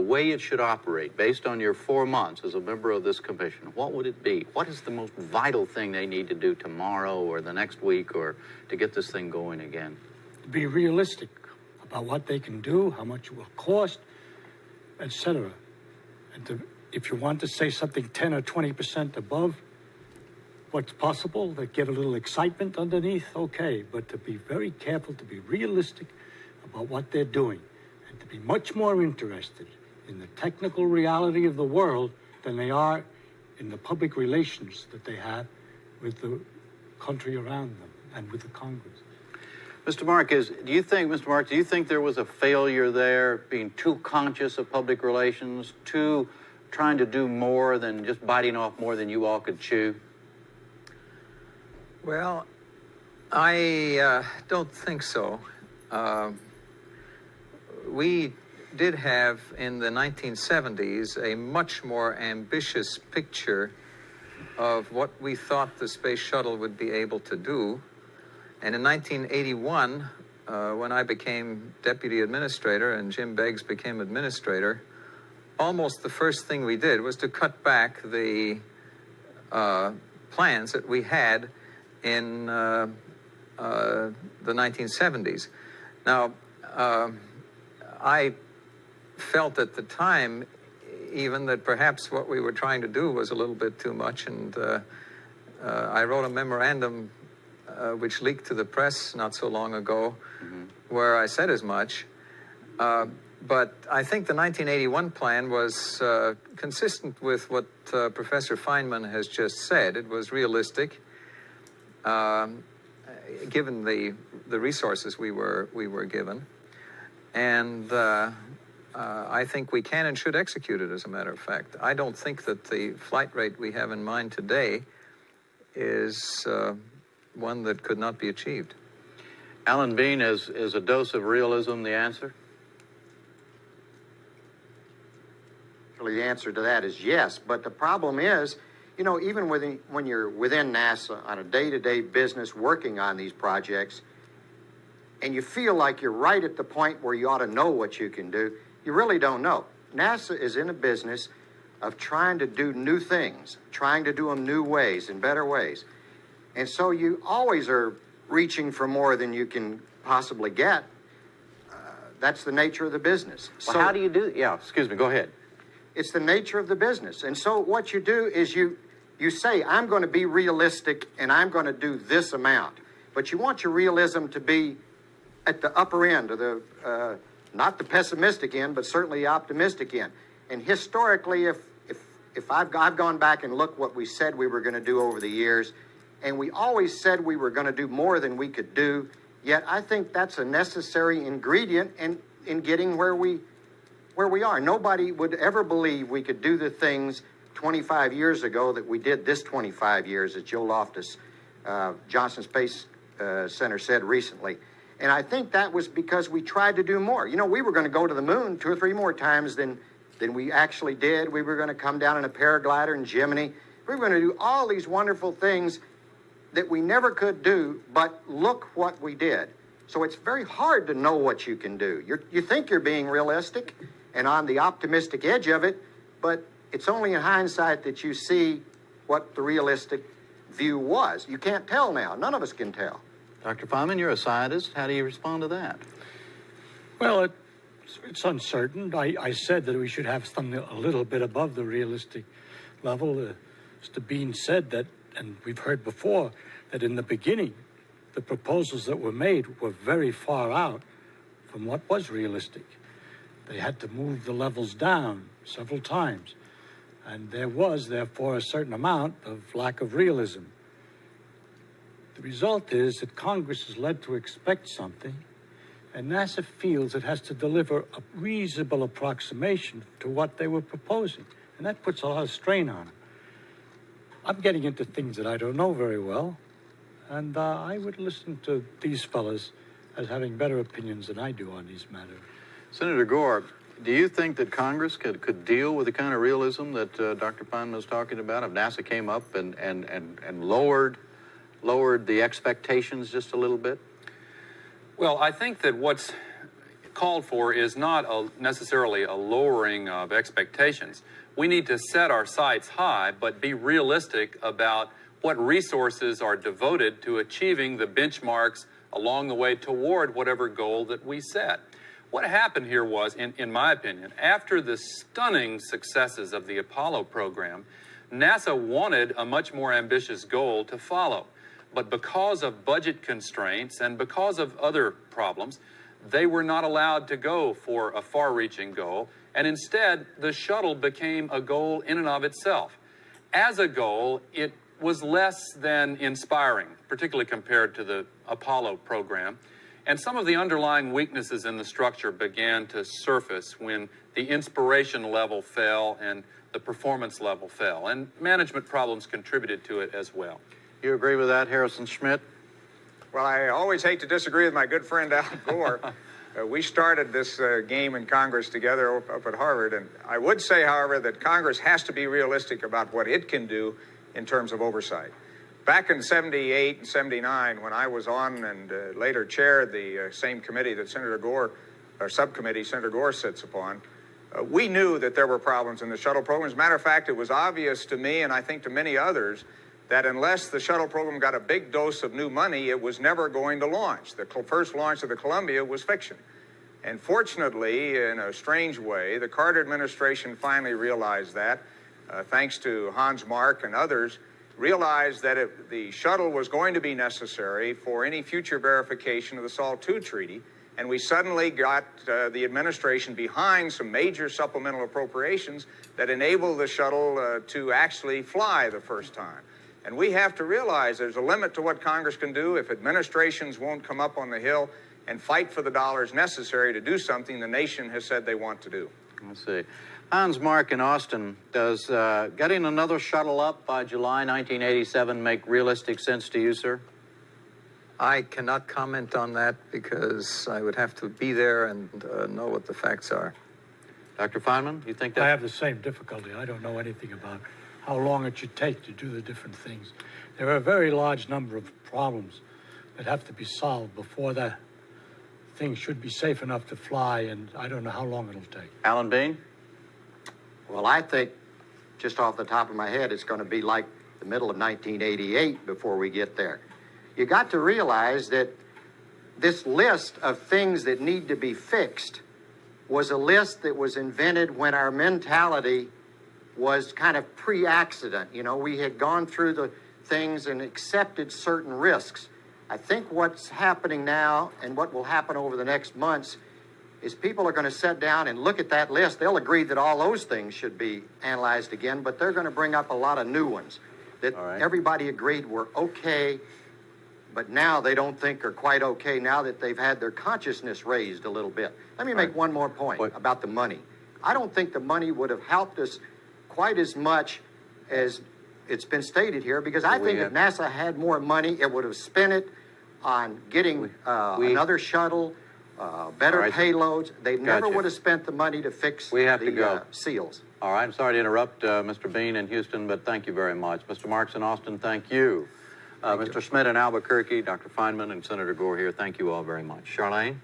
The way it should operate, based on your 4 months as a member of this commission, what would it be? What is the most vital thing they need to do tomorrow or the next week or to get this thing going again? Be realistic about what they can do, how much it will cost, etc. And if you want to say something 10 or 20% above what's possible, that get a little excitement underneath, okay. But to be very careful, to be realistic about what they're doing, and to be much more interested in the technical reality of the world than they are in the public relations that they have with the country around them and with the Congress. Mr. Marquez, do you think there was a failure there, being too conscious of public relations, too trying to do more than just biting off more than you all could chew? Well, I don't think so. We did have, in the 1970s, a much more ambitious picture of what we thought the space shuttle would be able to do. And in 1981, when I became deputy administrator and Jim Beggs became administrator, almost the first thing we did was to cut back the plans that we had in the 1970s. Now, I felt at the time even that perhaps what we were trying to do was a little bit too much, and I wrote a memorandum which leaked to the press not so long ago, where I said as much. But I think the 1981 plan was consistent with what Professor Feynman has just said. It was realistic, given the resources we were given, and I think we can and should execute it, as a matter of fact. I don't think that the flight rate we have in mind today is one that could not be achieved. Alan Bean, is a dose of realism the answer? The answer to that is yes, but the problem is, you know, even when you're within NASA on a day-to-day business working on these projects, and you feel like you're right at the point where you ought to know what you can do, you really don't know. NASA is in a business of trying to do new things, trying to do them new ways and better ways. And so you always are reaching for more than you can possibly get. That's the nature of the business. Well, so how do you do? Yeah, excuse me, go ahead. It's the nature of the business. And so what you do is you say, I'm going to be realistic and I'm going to do this amount. But you want your realism to be at the upper end of the, not the pessimistic end, but certainly the optimistic end. And historically, if I've gone back and looked what we said we were going to do over the years, and we always said we were going to do more than we could do, yet I think that's a necessary ingredient in getting where we are. Nobody would ever believe we could do the things 25 years ago that we did this 25 years, as Joe Loftus, Johnson Space Center said recently. And I think that was because we tried to do more. You know, we were going to go to the moon 2 or 3 more times than we actually did. We were going to come down in a paraglider in Gemini. We were going to do all these wonderful things that we never could do, but look what we did. So it's very hard to know what you can do. You think you're being realistic and on the optimistic edge of it, but it's only in hindsight that you see what the realistic view was. You can't tell now. None of us can tell. Dr. Feynman, you're a scientist. How do you respond to that? Well, it's uncertain. I said that we should have something a little bit above the realistic level. Mr. Bean said that, and we've heard before, that in the beginning, the proposals that were made were very far out from what was realistic. They had to move the levels down several times. And there was, therefore, a certain amount of lack of realism. The result is that Congress is led to expect something, and NASA feels it has to deliver a reasonable approximation to what they were proposing. And that puts a lot of strain on them. I'm getting into things that I don't know very well, and I would listen to these fellas as having better opinions than I do on these matters. Senator Gore, do you think that Congress could deal with the kind of realism that Dr. Feynman was talking about if NASA came up and lowered the expectations just a little bit? Well, I think that what's called for is not necessarily a lowering of expectations. We need to set our sights high, but be realistic about what resources are devoted to achieving the benchmarks along the way toward whatever goal that we set. What happened here was, in my opinion, after the stunning successes of the Apollo program, NASA wanted a much more ambitious goal to follow. But because of budget constraints and because of other problems, they were not allowed to go for a far-reaching goal, and instead, the shuttle became a goal in and of itself. As a goal, it was less than inspiring, particularly compared to the Apollo program, and some of the underlying weaknesses in the structure began to surface when the inspiration level fell and the performance level fell, and management problems contributed to it as well. You agree with that, Harrison Schmidt? Well, I always hate to disagree with my good friend Al Gore. We started this game in Congress together up at Harvard, and I would say, however, that Congress has to be realistic about what it can do in terms of oversight. Back in 78 and 79, when I was on and later chaired the same committee that Senator Gore, or subcommittee Senator Gore sits upon, we knew that there were problems in the shuttle program. As a matter of fact, it was obvious to me, and I think to many others, that unless the shuttle program got a big dose of new money, it was never going to launch. The first launch of the Columbia was fiction. And fortunately, in a strange way, the Carter administration finally realized that, thanks to Hans Mark and others, realized that the shuttle was going to be necessary for any future verification of the SALT II treaty, and we suddenly got the administration behind some major supplemental appropriations that enabled the shuttle to actually fly the first time. And we have to realize there's a limit to what Congress can do if administrations won't come up on the Hill and fight for the dollars necessary to do something the nation has said they want to do. Let's see. Hans Mark in Austin, does getting another shuttle up by July 1987 make realistic sense to you, sir? I cannot comment on that because I would have to be there and know what the facts are. Dr. Feynman, you think that? I have the same difficulty. I don't know anything about how long it should take to do the different things. There are a very large number of problems that have to be solved before that thing should be safe enough to fly, and I don't know how long it'll take. Alan Bean? Well, I think, just off the top of my head, it's going to be like the middle of 1988 before we get there. You got to realize that this list of things that need to be fixed was a list that was invented when our mentality was kind of pre-accident. You know, we had gone through the things and accepted certain risks. I think what's happening now and what will happen over the next months is people are going to sit down and look at that list. They'll agree that all those things should be analyzed again, but they're going to bring up a lot of new ones that everybody agreed were okay, but now they don't think are quite okay now that they've had their consciousness raised a little bit. Let me make one more point about the money. I don't think the money would have helped us quite as much as it's been stated here, because I think if NASA had more money, it would have spent it on getting another shuttle, better payloads. They never would have spent the money to fix the seals. All right, I'm sorry to interrupt Mr. Bean in Houston, but thank you very much. Mr. Marks in Austin, thank you. Mr. Schmidt in Albuquerque, Dr. Feynman, and Senator Gore here, thank you all very much. Charlene?